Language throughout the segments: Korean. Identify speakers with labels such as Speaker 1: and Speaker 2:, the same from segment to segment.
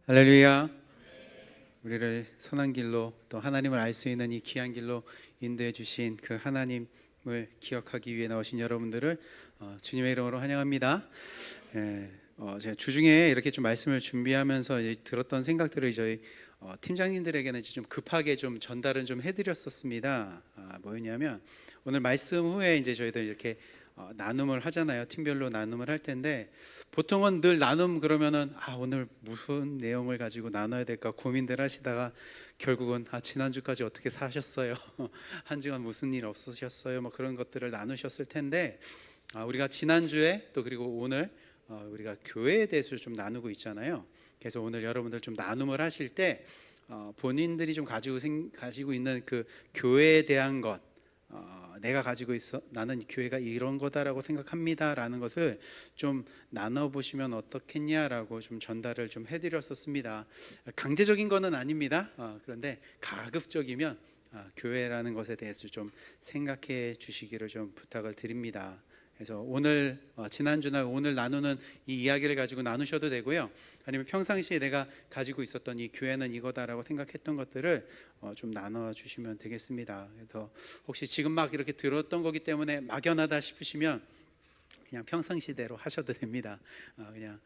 Speaker 1: 할렐루야. 우리를 선한 길로 또 하나님을 알 수 있는 이 귀한 길로 인도해 주신 그 하나님을 기억하기 위해 나오신 여러분들을 주님의 이름으로 환영합니다. 제가 주중에 이렇게 좀 말씀을 준비하면서 이제 들었던 생각들을 저희 팀장님들에게는 좀 급하게 좀 전달은 좀 해드렸었습니다. 뭐였냐면 오늘 말씀 후에 이제 저희들 이렇게 나눔을 하잖아요. 팀별로 나눔을 할 텐데 보통은 늘 나눔 그러면은 오늘 무슨 내용을 가지고 나눠야 될까 고민들 하시다가 결국은 지난주까지 어떻게 사셨어요? 한 주간 무슨 일 없으셨어요? 뭐 그런 것들을 나누셨을 텐데 우리가 지난주에 또 그리고 오늘 우리가 교회에 대해서 좀 나누고 있잖아요. 그래서 오늘 여러분들 좀 나눔을 하실 때 본인들이 좀 가지고 있는 그 교회에 대한 것, 내가 가지고 있어 나는 교회가 이런 거다라고 생각합니다라는 것을 좀 나눠보시면 어떻겠냐라고 좀 전달을 좀 해드렸었습니다. 강제적인 거는 아닙니다. 그런데 가급적이면 교회라는 것에 대해서 좀 생각해 주시기를 좀 부탁을 드립니다. 그래서 오늘 지난주나 오늘 나누는 이 이야기를 가지고 나누셔도 되고요. 아니면 평상시에 내가 가지고 있었던 이 교회는 이거다라고 생각했던 것들을 좀 나눠주시면 되겠습니다. 그래서 혹시 지금 막 이렇게 들었던 거기 때문에 막연하다 싶으시면 그냥 평상시대로 하셔도 됩니다. 그냥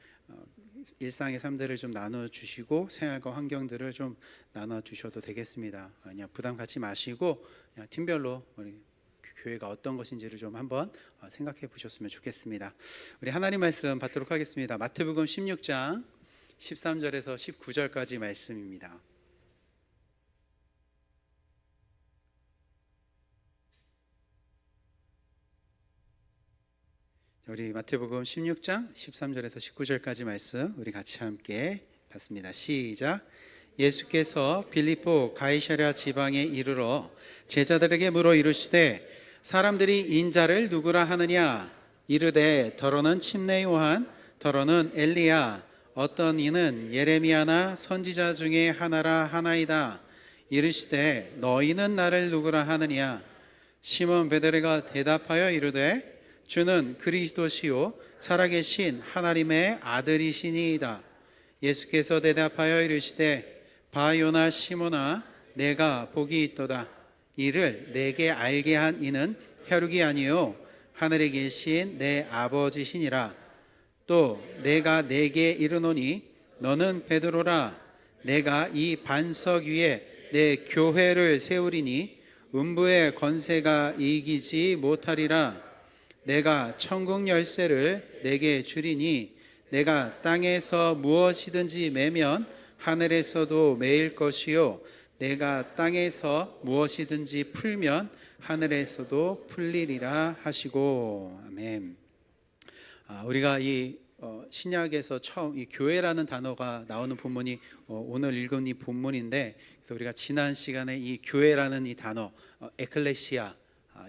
Speaker 1: 일상의 삶들을 좀 나눠주시고 생활과 환경들을 좀 나눠주셔도 되겠습니다. 그냥 부담 갖지 마시고 그냥 팀별로 우리 교회가 어떤 것인지를 좀 한번 생각해 보셨으면 좋겠습니다. 우리 하나님 말씀 받도록 하겠습니다. 마태복음 16장 13절에서 19절까지 말씀입니다. 우리 마태복음 16장 13절에서 19절까지 말씀 우리 같이 함께 봤습니다. 시작. 예수께서 빌립보 가이사랴 지방에 이르러 제자들에게 물어 이르시되 사람들이 인자를 누구라 하느냐? 이르되 더러는 침례 요한, 더러는 엘리야, 어떤 이는 예레미야나 선지자 중에 하나라 하나이다. 이르시되 너희는 나를 누구라 하느냐? 시몬 베드로가 대답하여 이르되 주는 그리스도시요 살아계신 하나님의 아들이시니이다. 예수께서 대답하여 이르시되 바요나 시몬아 내가 복이 있도다. 이를 내게 알게 한 이는 혈육이 아니요 하늘에 계신 내 아버지시니라. 또 내가 내게 이르노니 너는 베드로라. 내가 이 반석 위에 내 교회를 세우리니 음부의 권세가 이기지 못하리라. 내가 천국 열쇠를 내게 주리니 내가 땅에서 무엇이든지 매면 하늘에서도 매일 것이요 내가 땅에서 무엇이든지 풀면 하늘에서도 풀리리라 하시고. 아멘. 우리가 이 신약에서 처음 이 교회라는 단어가 나오는 본문이 오늘 읽은 이 본문인데, 그래서 우리가 지난 시간에 이 교회라는 이 단어 에클레시아,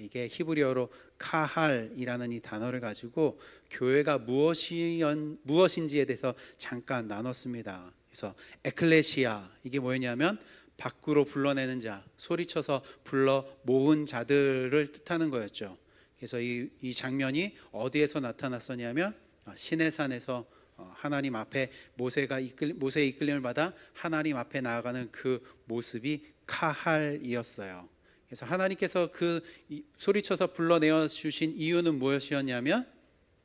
Speaker 1: 이게 히브리어로 카할이라는 이 단어를 가지고 교회가 무엇인지에 대해서 잠깐 나눴습니다. 그래서 에클레시아, 이게 뭐였냐면 밖으로 불러내는 자, 소리쳐서 불러 모은 자들을 뜻하는 거였죠. 그래서 이 장면이 어디에서 나타났었냐면 시내산에서 하나님 앞에 모세의 이끌림을 받아 하나님 앞에 나아가는 그 모습이 카할이었어요. 그래서 하나님께서 그 소리쳐서 불러내어 주신 이유는 무엇이었냐면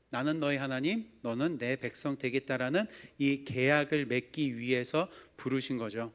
Speaker 1: 나는 너희 하나님, 너는 내 백성 되겠다라는 이 계약을 맺기 위해서 부르신 거죠.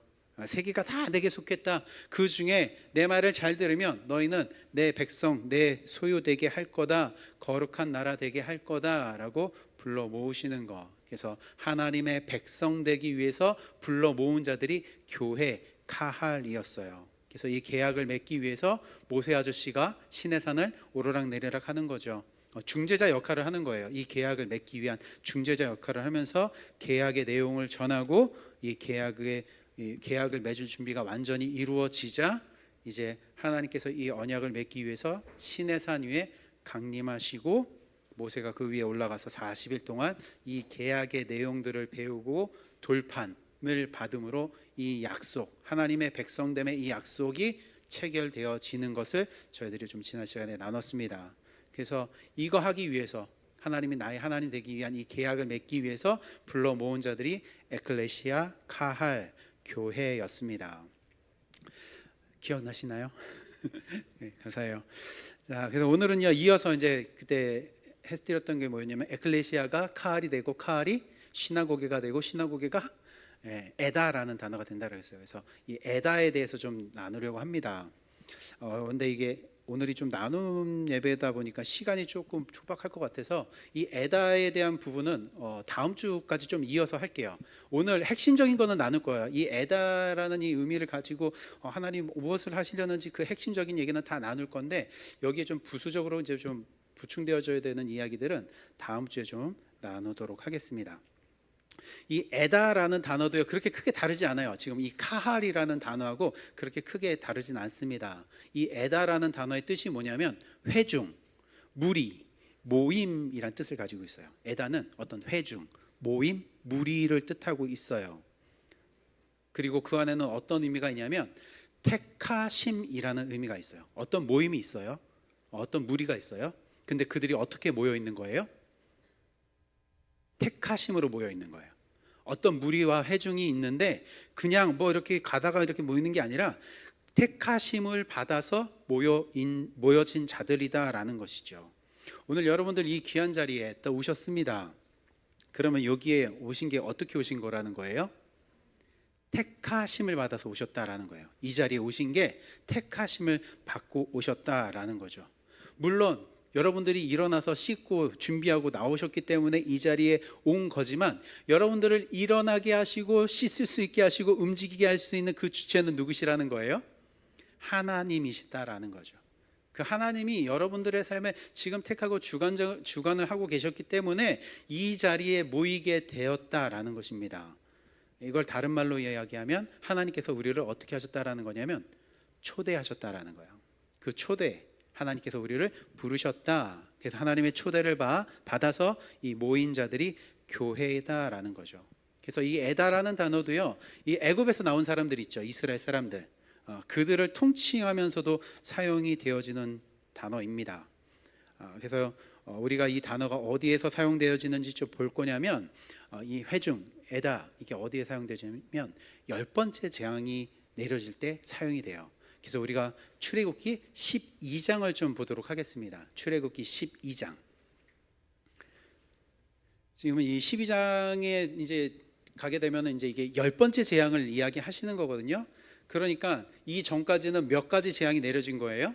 Speaker 1: 세계가 다 내게 속했다. 그 중에 내 말을 잘 들으면 너희는 내 백성, 내 소유되게 할 거다. 거룩한 나라 되게 할 거다라고 불러 모으시는 거. 그래서 하나님의 백성 되기 위해서 불러 모은 자들이 교회 카할이었어요. 그래서 이 계약을 맺기 위해서 모세 아저씨가 시내산을 오르락내리락 하는 거죠. 중재자 역할을 하는 거예요. 이 계약을 맺기 위한 중재자 역할을 하면서 계약의 내용을 전하고 이 계약을 맺을 준비가 완전히 이루어지자 이제 하나님께서 이 언약을 맺기 위해서 시내산 위에 강림하시고 모세가 그 위에 올라가서 40일 동안 이 계약의 내용들을 배우고 돌판을 받음으로 이 약속, 하나님의 백성됨의 이 약속이 체결되어지는 것을 저희들이 좀 지난 시간에 나눴습니다. 그래서 이거 하기 위해서 하나님이 나의 하나님 되기 위한 이 계약을 맺기 위해서 불러 모은 자들이 에클레시아 카할 교회였습니다. 기억나시나요? 네, 감사해요. 자, 그래서 오늘은요 이어서 이제 그때 해드렸던 게 뭐였냐면 에클레시아가 카할이 되고 카할이 시나고게가 되고 시나고게가 에다라는 단어가 된다 그랬어요. 그래서 이 에다에 대해서 좀 나누려고 합니다. 근데 이게 오늘이 좀 나눔 예배다 보니까 시간이 조금 촉박할 것 같아서 이 에다에 대한 부분은 다음 주까지 좀 이어서 할게요. 오늘 핵심적인 거는 나눌 거예요. 이 에다라는 이 의미를 가지고 하나님 무엇을 하시려는지 그 핵심적인 얘기는 다 나눌 건데 여기에 좀 부수적으로 이제 좀 보충되어져야 되는 이야기들은 다음 주에 좀 나누도록 하겠습니다. 이 에다라는 단어도요 그렇게 크게 다르지 않아요. 지금 이 카할이라는 단어하고 그렇게 크게 다르진 않습니다. 이 에다라는 단어의 뜻이 뭐냐면 회중, 무리, 모임이란 뜻을 가지고 있어요. 에다는 어떤 회중, 모임, 무리를 뜻하고 있어요. 그리고 그 안에는 어떤 의미가 있냐면 택하심이라는 의미가 있어요. 어떤 모임이 있어요. 어떤 무리가 있어요. 근데 그들이 어떻게 모여 있는 거예요? 택하심으로 모여 있는 거예요. 어떤 무리와 회중이 있는데 그냥 뭐 이렇게 가다가 이렇게 모이는 게 아니라 택하심을 받아서 모여진 자들이다라는 것이죠. 오늘 여러분들 이 귀한 자리에 또 오셨습니다. 그러면 여기에 오신 게 어떻게 오신 거라는 거예요? 택하심을 받아서 오셨다라는 거예요. 이 자리에 오신 게 택하심을 받고 오셨다라는 거죠. 물론 여러분들이 일어나서 씻고 준비하고 나오셨기 때문에 이 자리에 온 거지만 여러분들을 일어나게 하시고 씻을 수 있게 하시고 움직이게 할 수 있는 그 주체는 누구시라는 거예요? 하나님이시다라는 거죠. 그 하나님이 여러분들의 삶에 지금 택하고 주관을 하고 계셨기 때문에 이 자리에 모이게 되었다라는 것입니다. 이걸 다른 말로 이야기하면 하나님께서 우리를 어떻게 하셨다라는 거냐면 초대하셨다라는 거예요. 그 초대, 하나님께서 우리를 부르셨다. 그래서 하나님의 초대를 받아서 이 모인 자들이 교회다라는 거죠. 그래서 이 에다라는 단어도요, 이 애굽에서 나온 사람들 있죠, 이스라엘 사람들, 그들을 통칭하면서도 사용이 되어지는 단어입니다. 그래서 우리가 이 단어가 어디에서 사용되어지는지 좀 볼 거냐면 이 회중, 에다, 이게 어디에 사용되냐면 10번째 재앙이 내려질 때 사용이 돼요. 그래서 우리가 출애굽기 12장을 좀 보도록 하겠습니다. 출애굽기 12장. 지금은 이 12장에 이제 가게 되면 이제 이게 10번째 재앙을 이야기하시는 거거든요. 그러니까 이 전까지는 몇 가지 재앙이 내려진 거예요?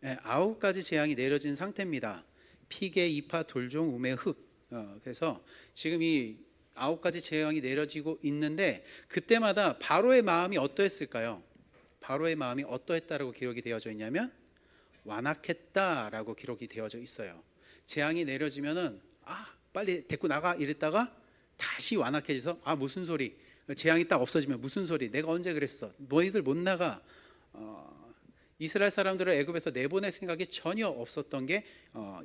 Speaker 1: 9가지 재앙이 내려진 상태입니다. 피개, 이파, 돌종, 우매, 흙. 그래서 지금 이 9가지 재앙이 내려지고 있는데 그때마다 바로의 마음이 어떠했을까요? 바로의 마음이 어떠했다라고 기록이 되어져 있냐면 완악했다라고 기록이 되어져 있어요. 재앙이 내려지면은 빨리 데리고 나가 이랬다가 다시 완악해져서 무슨 소리, 재앙이 딱 없어지면 무슨 소리, 내가 언제 그랬어, 너희들 못 나가. 이스라엘 사람들을 애굽에서 내보낼 생각이 전혀 없었던 게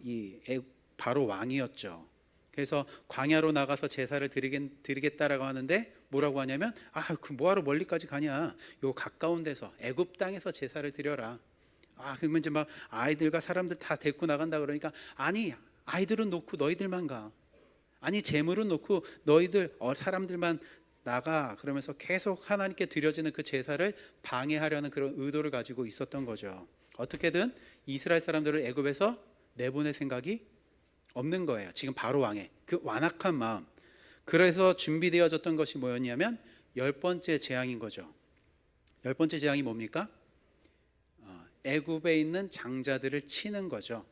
Speaker 1: 이 바로 왕이었죠. 그래서 광야로 나가서 제사를 드리겠다라고 하는데 뭐라고 하냐면 그 뭐하러 멀리까지 가냐, 요 가까운 데서 애굽 땅에서 제사를 드려라. 그러면 이제 막 아이들과 사람들 다 데리고 나간다 그러니까 아니 아이들은 놓고 너희들만 가, 아니 재물은 놓고 너희들 사람들만 나가, 그러면서 계속 하나님께 드려지는 그 제사를 방해하려는 그런 의도를 가지고 있었던 거죠. 어떻게든 이스라엘 사람들을 애굽에서 내보낼 생각이 없는 거예요. 지금 바로 왕의 그 완악한 마음. 그래서 준비되어졌던 것이 뭐였냐면 10번째 재앙인 거죠. 10번째 재앙이 뭡니까? 애굽에 있는 장자들을 치는 거죠.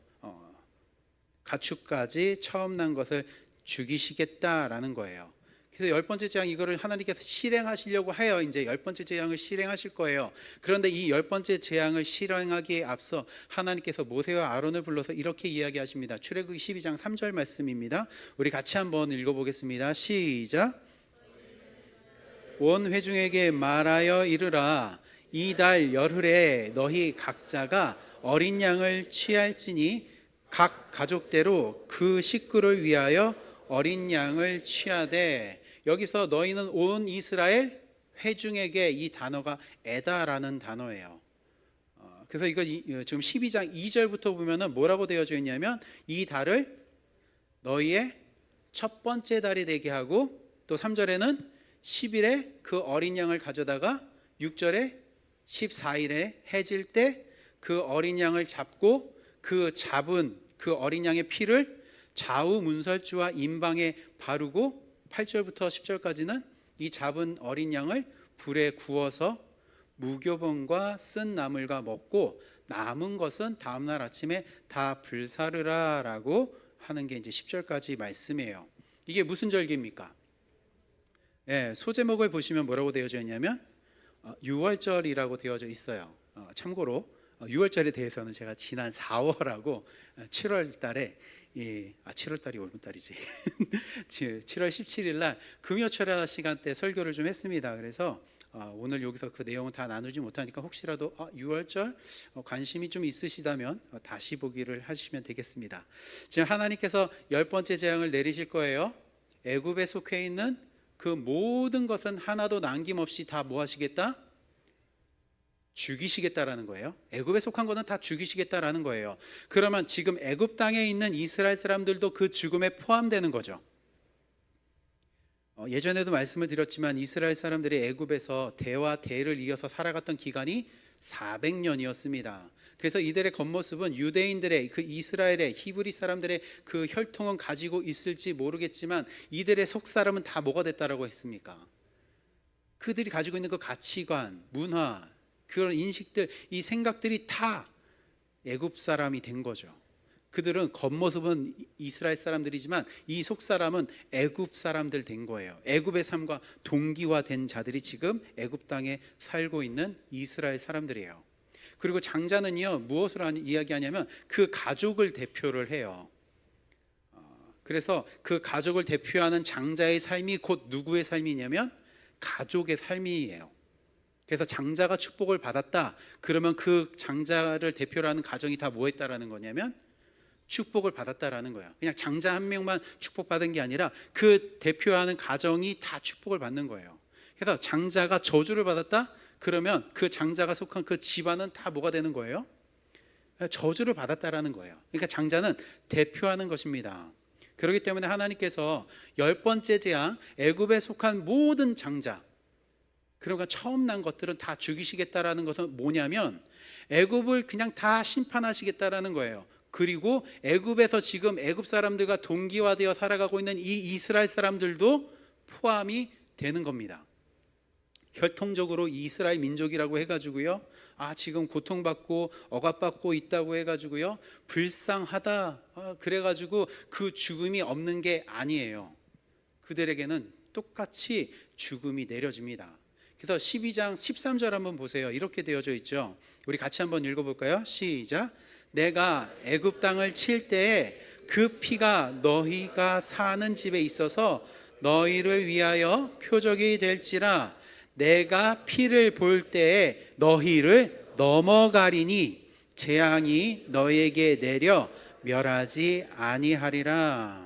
Speaker 1: 가축까지 처음 난 것을 죽이시겠다라는 거예요. 그래서 10번째 재앙, 이거를 하나님께서 실행하시려고 해요. 이제 10번째 재앙을 실행하실 거예요. 그런데 이 10번째 재앙을 실행하기에 앞서 하나님께서 모세와 아론을 불러서 이렇게 이야기하십니다. 출애굽기 12장 3절 말씀입니다. 우리 같이 한번 읽어보겠습니다. 시작. 온 회중에게 말하여 이르라. 이달 열흘에 너희 각자가 어린 양을 취할지니 각 가족대로 그 식구를 위하여 어린 양을 취하되. 여기서 너희는 온 이스라엘 회중에게, 이 단어가 에다라는 단어예요. 그래서 이거 지금 12장 2절부터 보면은 뭐라고 되어져 있냐면 이 달을 너희의 첫 번째 달이 되게 하고, 또 3절에는 10일에 그 어린 양을 가져다가 6절에 14일에 해질 때 그 어린 양을 잡고 그 잡은 그 어린 양의 피를 좌우 문설주와 임방에 바르고, 8절부터 10절까지는 이 잡은 어린 양을 불에 구워서 무교병과 쓴 나물과 먹고 남은 것은 다음날 아침에 다 불사르라 라고 하는 게 이제 10절까지 말씀이에요. 이게 무슨 절기입니까? 소제목을 보시면 뭐라고 되어져 있냐면 6월절이라고 되어져 있어요. 참고로 6월절에 대해서는 제가 지난 4월하고 7월 달에 7월 달이 얼마 달이지? 7월 17일 날 금요철야 시간 때 설교를 좀 했습니다. 그래서 오늘 여기서 그 내용은 다 나누지 못하니까 혹시라도 6월절 관심이 좀 있으시다면 다시 보기를 하시면 되겠습니다. 지금 하나님께서 10번째 재앙을 내리실 거예요. 애굽에 속해 있는 그 모든 것은 하나도 남김없이 다 뭐 하시겠다? 죽이시겠다라는 거예요. 애굽에 속한 거는 다 죽이시겠다라는 거예요. 그러면 지금 애굽 땅에 있는 이스라엘 사람들도 그 죽음에 포함되는 거죠. 예전에도 말씀을 드렸지만 이스라엘 사람들이 애굽에서 대와 대를 이어서 살아갔던 기간이 400년이었습니다. 그래서 이들의 겉모습은 유대인들의 그 이스라엘의 히브리 사람들의 그 혈통은 가지고 있을지 모르겠지만 이들의 속사람은 다 뭐가 됐다라고 했습니까? 그들이 가지고 있는 그 가치관, 문화, 그런 인식들, 이 생각들이 다 애굽 사람이 된 거죠. 그들은 겉모습은 이스라엘 사람들이지만 이 속사람은 애굽 사람들 된 거예요. 애굽의 삶과 동기화된 자들이 지금 애굽 땅에 살고 있는 이스라엘 사람들이에요. 그리고 장자는요, 무엇을 이야기하냐면 그 가족을 대표를 해요. 그래서 그 가족을 대표하는 장자의 삶이 곧 누구의 삶이냐면 가족의 삶이에요. 그래서 장자가 축복을 받았다, 그러면 그 장자를 대표로 하는 가정이 다 뭐 했다라는 거냐면 축복을 받았다라는 거예요. 그냥 장자 한 명만 축복받은 게 아니라 그 대표하는 가정이 다 축복을 받는 거예요. 그래서 장자가 저주를 받았다, 그러면 그 장자가 속한 그 집안은 다 뭐가 되는 거예요? 저주를 받았다라는 거예요. 그러니까 장자는 대표하는 것입니다. 그렇기 때문에 하나님께서 10번째 재앙, 애굽에 속한 모든 장자, 그러니까 처음 난 것들은 다 죽이시겠다라는 것은 뭐냐면 애굽을 그냥 다 심판하시겠다라는 거예요. 그리고 애굽에서 지금 애굽 사람들과 동기화되어 살아가고 있는 이 이스라엘 사람들도 포함이 되는 겁니다. 혈통적으로 이스라엘 민족이라고 해가지고요, 지금 고통받고 억압받고 있다고 해가지고요, 불쌍하다 그래가지고 그 죽음이 없는 게 아니에요. 그들에게는 똑같이 죽음이 내려집니다. 그래서 12장 13절 한번 보세요. 이렇게 되어져 있죠. 우리 같이 한번 읽어볼까요? 시작. 내가 애굽 땅을 칠 때에 그 피가 너희가 사는 집에 있어서 너희를 위하여 표적이 될지라. 내가 피를 볼 때에 너희를 넘어가리니 재앙이 너희에게 내려 멸하지 아니하리라.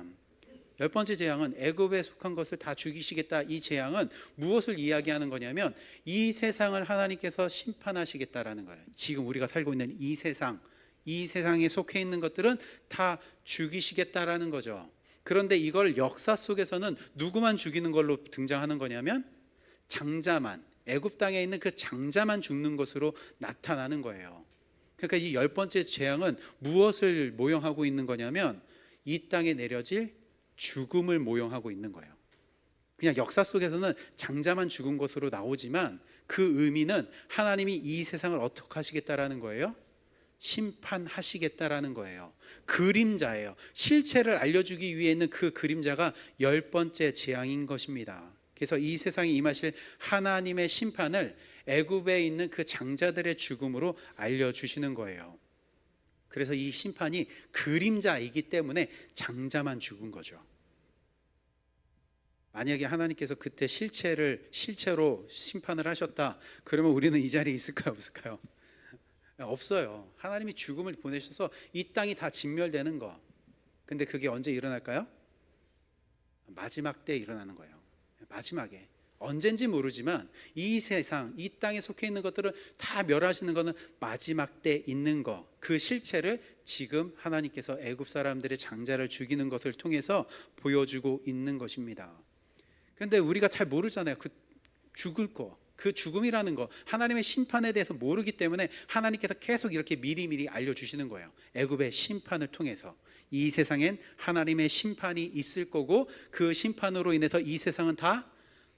Speaker 1: 10번째 재앙은 애굽에 속한 것을 다 죽이시겠다. 이 재앙은 무엇을 이야기하는 거냐면 이 세상을 하나님께서 심판하시겠다라는 거예요. 지금 우리가 살고 있는 이 세상, 이 세상에 속해 있는 것들은 다 죽이시겠다라는 거죠. 그런데 이걸 역사 속에서는 누구만 죽이는 걸로 등장하는 거냐면 장자만, 애굽 땅에 있는 그 장자만 죽는 것으로 나타나는 거예요. 그러니까 이 10번째 재앙은 무엇을 모형하고 있는 거냐면 이 땅에 내려질 죽음을 모형하고 있는 거예요. 그냥 역사 속에서는 장자만 죽은 것으로 나오지만 그 의미는 하나님이 이 세상을 어떻게 하시겠다라는 거예요? 심판하시겠다라는 거예요. 그림자예요. 실체를 알려주기 위해 있는 그 그림자가 10번째 재앙인 것입니다. 그래서 이 세상에 임하실 하나님의 심판을 애굽에 있는 그 장자들의 죽음으로 알려주시는 거예요. 그래서 이 심판이 그림자이기 때문에 장자만 죽은 거죠. 만약에 하나님께서 그때 실체로 심판을 하셨다, 그러면 우리는 이 자리에 있을까요, 없을까요? 없어요. 하나님이 죽음을 보내셔서 이 땅이 다 진멸되는 거. 근데 그게 언제 일어날까요? 마지막 때 일어나는 거예요. 마지막에 언젠지 모르지만 이 세상, 이 땅에 속해 있는 것들을 다 멸하시는 것은 마지막 때 있는 것, 그 실체를 지금 하나님께서 애굽 사람들의 장자를 죽이는 것을 통해서 보여주고 있는 것입니다. 그런데 우리가 잘 모르잖아요. 그 죽을 거, 그 죽음이라는 거, 하나님의 심판에 대해서 모르기 때문에 하나님께서 계속 이렇게 미리미리 알려주시는 거예요. 애굽의 심판을 통해서 이 세상엔 하나님의 심판이 있을 거고, 그 심판으로 인해서 이 세상은 다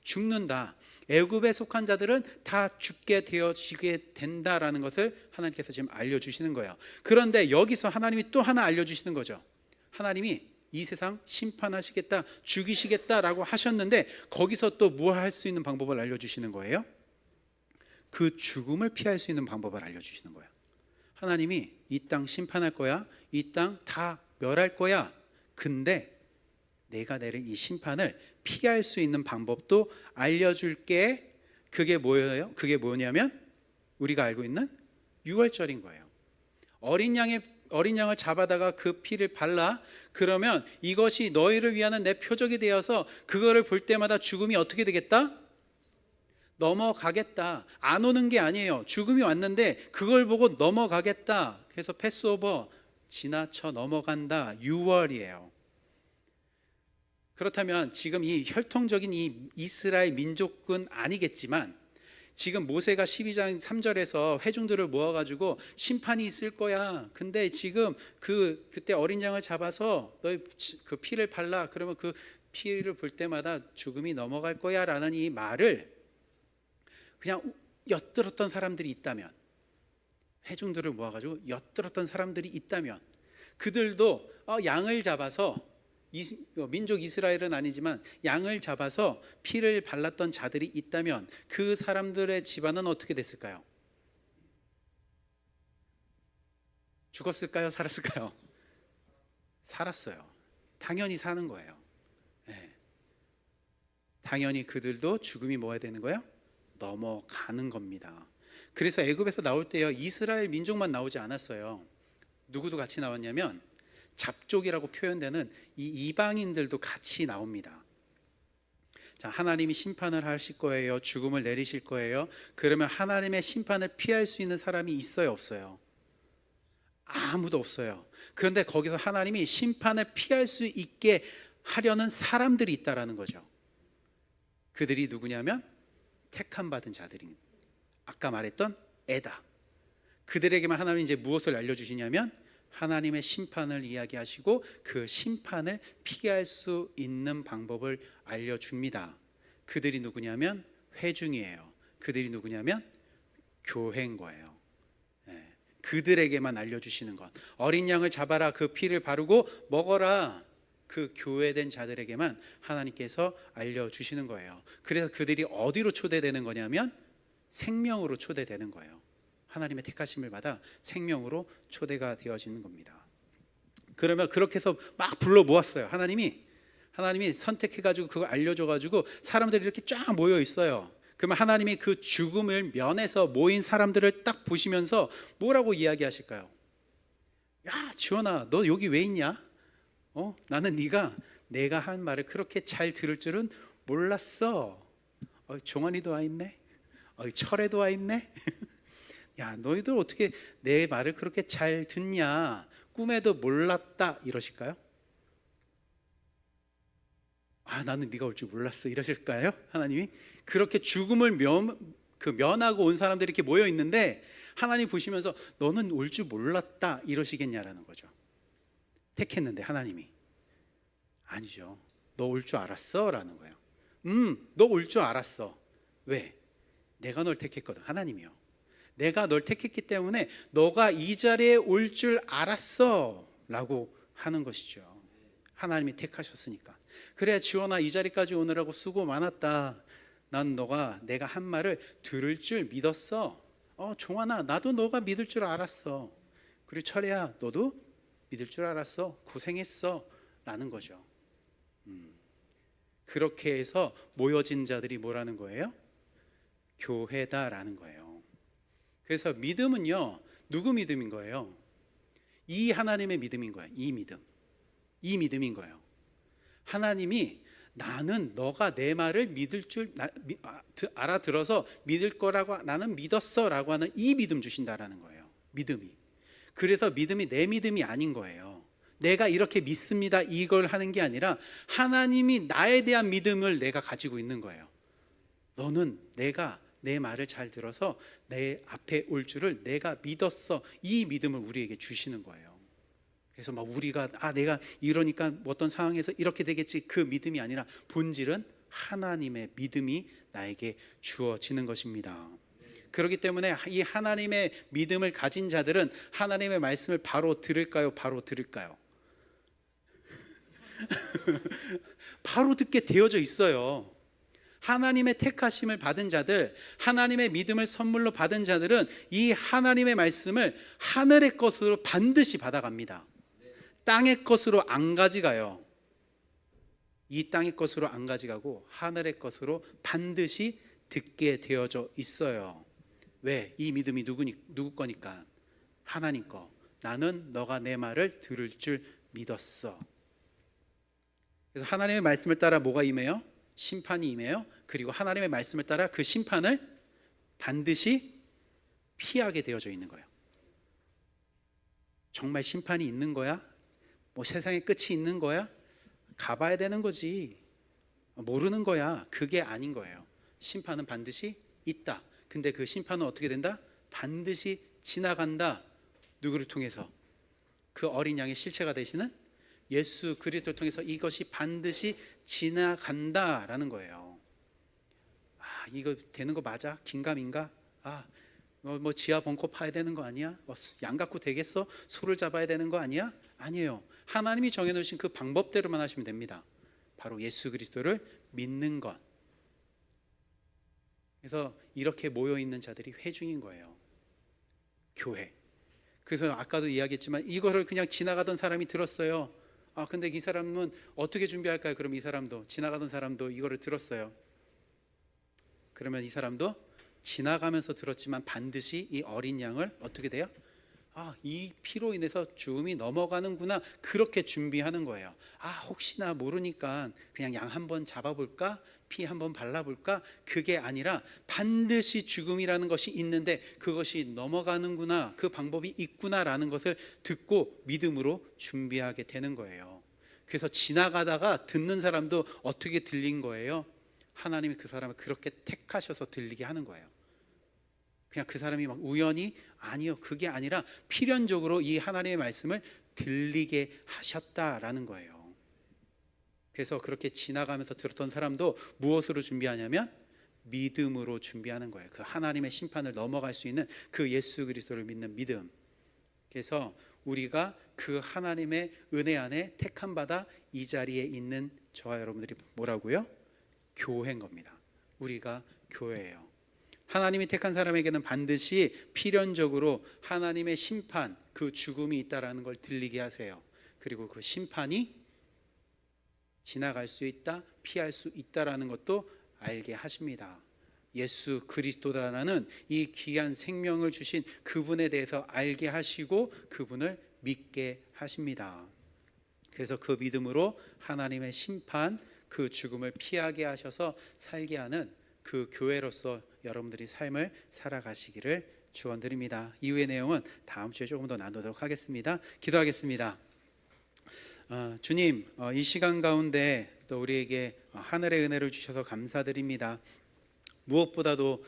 Speaker 1: 죽는다, 애굽에 속한 자들은 다 죽게 되어지게 된다라는 것을 하나님께서 지금 알려주시는 거예요. 그런데 여기서 하나님이 또 하나 알려주시는 거죠. 하나님이 이 세상 심판하시겠다, 죽이시겠다라고 하셨는데 거기서 또 뭐 할 수 있는 방법을 알려주시는 거예요? 그 죽음을 피할 수 있는 방법을 알려주시는 거예요. 하나님이 이 땅 심판할 거야, 이 땅 다 멸할 거야. 근데 내가 내린 이 심판을 피할 수 있는 방법도 알려줄게. 그게 뭐예요? 그게 뭐냐면 우리가 알고 있는 유월절인 거예요. 어린 양을 잡아다가 그 피를 발라, 그러면 이것이 너희를 위하는 내 표적이 되어서 그거를 볼 때마다 죽음이 어떻게 되겠다? 넘어가겠다. 안 오는 게 아니에요. 죽음이 왔는데 그걸 보고 넘어가겠다. 그래서 패스오버, 지나쳐 넘어간다, 유월이에요. 그렇다면 지금 이 혈통적인 이 이스라엘 민족은 아니겠지만, 지금 모세가 12장 3절에서 회중들을 모아가지고 심판이 있을 거야. 근데 지금 그때 어린 양을 잡아서 너희 그 피를 발라. 그러면 그 피를 볼 때마다 죽음이 넘어갈 거야 라는 이 말을 그냥 엿들었던 사람들이 있다면, 회중들을 모아가지고 엿들었던 사람들이 있다면, 그들도 양을 잡아서, 민족 이스라엘은 아니지만 양을 잡아서 피를 발랐던 자들이 있다면 그 사람들의 집안은 어떻게 됐을까요? 죽었을까요? 살았을까요? 살았어요. 당연히 사는 거예요. 네. 당연히 그들도 죽음이 뭐야 되는 거예요? 넘어가는 겁니다. 그래서 애굽에서 나올 때요, 이스라엘 민족만 나오지 않았어요. 누구도 같이 나왔냐면 잡족이라고 표현되는 이 이방인들도 같이 나옵니다. 자, 하나님이 심판을 하실 거예요. 죽음을 내리실 거예요. 그러면 하나님의 심판을 피할 수 있는 사람이 있어요, 없어요? 아무도 없어요. 그런데 거기서 하나님이 심판을 피할 수 있게 하려는 사람들이 있다라는 거죠. 그들이 누구냐면 택함 받은 자들인, 아까 말했던 에다. 그들에게만 하나님이 이제 무엇을 알려주시냐면 하나님의 심판을 이야기하시고 그 심판을 피할 수 있는 방법을 알려줍니다. 그들이 누구냐면 회중이에요. 그들이 누구냐면 교회인 거예요. 네. 그들에게만 알려주시는 것, 어린 양을 잡아라, 그 피를 바르고 먹어라, 그 교회된 자들에게만 하나님께서 알려주시는 거예요. 그래서 그들이 어디로 초대되는 거냐면 생명으로 초대되는 거예요. 하나님의 택하심을 받아 생명으로 초대가 되어지는 겁니다. 그러면 그렇게 해서 막 불러 모았어요. 하나님이 선택해가지고 그걸 알려줘가지고 사람들이 이렇게 쫙 모여 있어요. 그러면 하나님이 그 죽음을 면해서 모인 사람들을 딱 보시면서 뭐라고 이야기하실까요? 야, 지원아, 너 여기 왜 있냐? 나는 내가 한 말을 그렇게 잘 들을 줄은 몰랐어. 종환이도 와 있네. 철에도 와 있네. 야, 너희들 어떻게 내 말을 그렇게 잘 듣냐? 꿈에도 몰랐다 이러실까요? 나는 네가 올 줄 몰랐어 이러실까요? 하나님이 그렇게 죽음을 면하고 온 사람들이 이렇게 모여 있는데 하나님 보시면서 너는 올 줄 몰랐다 이러시겠냐라는 거죠. 택했는데 하나님이 아니죠. 너 올 줄 알았어 라는 거예요. 너 올 줄 알았어. 왜? 내가 널 택했거든. 하나님이요. 내가 널 택했기 때문에 너가 이 자리에 올 줄 알았어 라고 하는 것이죠. 하나님이 택하셨으니까. 그래, 지원아, 이 자리까지 오느라고 수고 많았다. 난 내가 한 말을 들을 줄 믿었어. 종환아, 나도 너가 믿을 줄 알았어. 그리고 철이야, 너도 믿을 줄 알았어. 고생했어 라는 거죠. 그렇게 해서 모여진 자들이 뭐라는 거예요? 교회다라는 거예요. 그래서 믿음은요, 누구 믿음인 거예요? 이 하나님의 믿음인 거예요. 이 믿음인 거예요. 하나님이 나는 너가 내 말을 믿을 줄 알아들어서 믿을 거라고 나는 믿었어 라고 하는 이 믿음 주신다라는 거예요. 믿음이. 그래서 믿음이 내 믿음이 아닌 거예요. 내가 이렇게 믿습니다 이걸 하는 게 아니라 하나님이 나에 대한 믿음을 내가 가지고 있는 거예요. 너는 내가 내 말을 잘 들어서 내 앞에 올 줄을 내가 믿었어, 이 믿음을 우리에게 주시는 거예요. 그래서 막 우리가 내가 이러니까 어떤 상황에서 이렇게 되겠지, 그 믿음이 아니라 본질은 하나님의 믿음이 나에게 주어지는 것입니다. 그렇기 때문에 이 하나님의 믿음을 가진 자들은 하나님의 말씀을 바로 들을까요? 바로 들을까요? 바로 듣게 되어져 있어요. 하나님의 택하심을 받은 자들, 하나님의 믿음을 선물로 받은 자들은 이 하나님의 말씀을 하늘의 것으로 반드시 받아갑니다. 땅의 것으로 안 가져가요. 이 땅의 것으로 안 가져가고 하늘의 것으로 반드시 듣게 되어져 있어요. 왜? 이 믿음이 누구 거니까? 하나님 거. 나는 너가 내 말을 들을 줄 믿었어. 그래서 하나님의 말씀을 따라 뭐가 임해요? 심판이 임해요. 그리고 하나님의 말씀을 따라 그 심판을 반드시 피하게 되어져 있는 거예요. 정말 심판이 있는 거야? 뭐 세상의 끝이 있는 거야? 가봐야 되는 거지. 모르는 거야. 그게 아닌 거예요. 심판은 반드시 있다. 근데 그 심판은 어떻게 된다? 반드시 지나간다. 누구를 통해서? 그 어린 양의 실체가 되시는 예수 그리스도를 통해서 이것이 반드시 지나간다라는 거예요. 이거 되는 거 맞아? 긴가민가? 뭐 지하 벙커 파야 되는 거 아니야? 양 갖고 되겠어? 소를 잡아야 되는 거 아니야? 아니에요. 하나님이 정해놓으신 그 방법대로만 하시면 됩니다. 바로 예수 그리스도를 믿는 것. 그래서 이렇게 모여있는 자들이 회중인 거예요. 교회. 그래서 아까도 이야기했지만 이거를 그냥 지나가던 사람이 들었어요. 근데 이 사람은 어떻게 준비할까요? 그럼 이 사람도, 지나가던 사람도 이거를 들었어요. 그러면 이 사람도 지나가면서 들었지만 반드시 이 어린 양을 어떻게 돼요? 이 피로 인해서 죽음이 넘어가는구나, 그렇게 준비하는 거예요. 혹시나 모르니까 그냥 양 한번 잡아볼까? 피 한번 발라볼까? 그게 아니라 반드시 죽음이라는 것이 있는데 그것이 넘어가는구나, 그 방법이 있구나라는 것을 듣고 믿음으로 준비하게 되는 거예요. 그래서 지나가다가 듣는 사람도 어떻게 들린 거예요? 하나님이 그 사람을 그렇게 택하셔서 들리게 하는 거예요. 그냥 그 사람이 막 우연히, 아니요, 그게 아니라 필연적으로 이 하나님의 말씀을 들리게 하셨다라는 거예요. 그래서 그렇게 지나가면서 들었던 사람도 무엇으로 준비하냐면 믿음으로 준비하는 거예요. 그 하나님의 심판을 넘어갈 수 있는 그 예수 그리스도를 믿는 믿음. 그래서 우리가 그 하나님의 은혜 안에 택함 받아 이 자리에 있는 저와 여러분들이 뭐라고요? 교회인 겁니다. 우리가 교회예요. 하나님이 택한 사람에게는 반드시 필연적으로 하나님의 심판, 그 죽음이 있다라는 걸 들리게 하세요. 그리고 그 심판이 지나갈 수 있다, 피할 수 있다라는 것도 알게 하십니다. 예수 그리스도라는 이 귀한 생명을 주신 그분에 대해서 알게 하시고 그분을 믿게 하십니다. 그래서 그 믿음으로 하나님의 심판, 그 죽음을 피하게 하셔서 살게 하는 그 교회로서 여러분들이 삶을 살아가시기를 축원드립니다. 이후의 내용은 다음 주에 조금 더 나누도록 하겠습니다. 기도하겠습니다. 주님, 이 시간 가운데 또 우리에게 하늘의 은혜를 주셔서 감사드립니다. 무엇보다도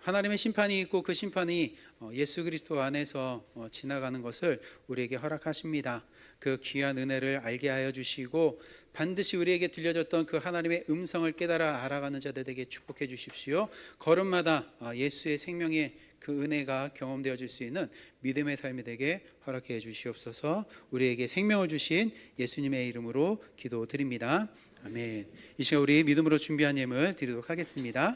Speaker 1: 하나님의 심판이 있고 그 심판이 예수 그리스도 안에서 지나가는 것을 우리에게 허락하십니다. 그 귀한 은혜를 알게 하여 주시고 반드시 우리에게 들려졌던 그 하나님의 음성을 깨달아 알아가는 자들에게 축복해 주십시오. 걸음마다 예수의 생명의 그 은혜가 경험되어질 수 있는 믿음의 삶이 되게 허락해 주시옵소서. 우리에게 생명을 주신 예수님의 이름으로 기도드립니다. 아멘. 이 시간 우리 믿음으로 준비한 예물 드리도록 하겠습니다.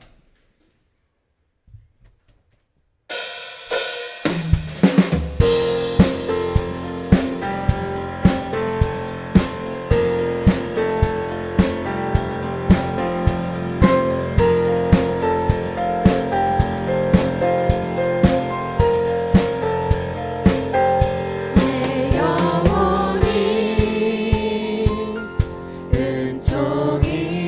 Speaker 2: 내 영혼이 은총이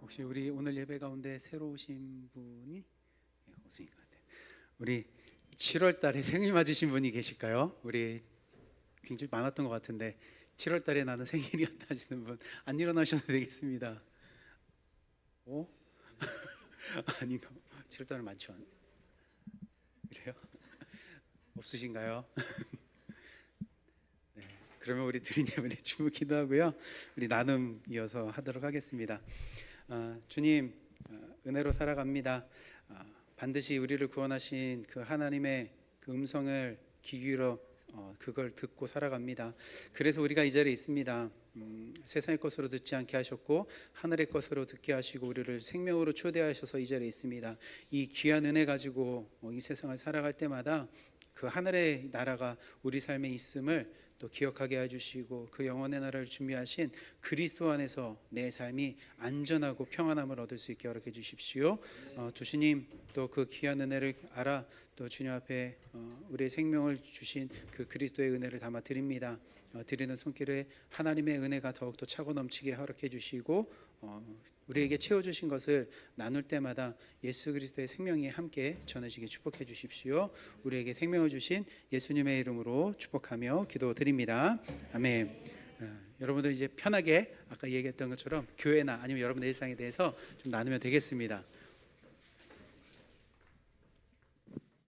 Speaker 1: 혹시 우리 오늘 예배 가운데 새로 오신 분이 없으신 것 같아요. 우리 7월 달에 생일 맞으신 분이 계실까요? 우리 굉장히 많았던 것 같은데 7월 달에 나는 생일이었다 하시는 분 안 일어나셔도 되겠습니다. 오? 아닌가? 7월 달에 많죠? 그래요? 없으신가요? 네, 그러면 우리 드린 예배에 주무 기도하고요. 우리 나눔 이어서 하도록 하겠습니다. 주님, 은혜로 살아갑니다. 반드시 우리를 구원하신 그 하나님의 그 음성을 귀 기울여 그걸 듣고 살아갑니다. 그래서 우리가 이 자리에 있습니다. 세상의 것으로 듣지 않게 하셨고 하늘의 것으로 듣게 하시고 우리를 생명으로 초대하셔서 이 자리에 있습니다. 이 귀한 은혜 가지고 이 세상을 살아갈 때마다 그 하늘의 나라가 우리 삶에 있음을 또 기억하게 해주시고 그 영원의 나라를 준비하신 그리스도 안에서 내 삶이 안전하고 평안함을 얻을 수 있게 허락해 주십시오. 또 주님 또 그 귀한 은혜를 알아 또 주님 앞에 우리의 생명을 주신 그 그리스도의 은혜를 담아 드립니다. 드리는 손길에 하나님의 은혜가 더욱더 차고 넘치게 허락해 주시고 우리에게 채워주신 것을 나눌 때마다 예수 그리스도의 생명이 함께 전해지게 축복해 주십시오. 우리에게 생명을 주신 예수님의 이름으로 축복하며 기도드립니다. 아멘. 여러분들 이제 편하게 아까 얘기했던 것처럼 교회나 아니면 여러분의 일상에 대해서 좀 나누면 되겠습니다.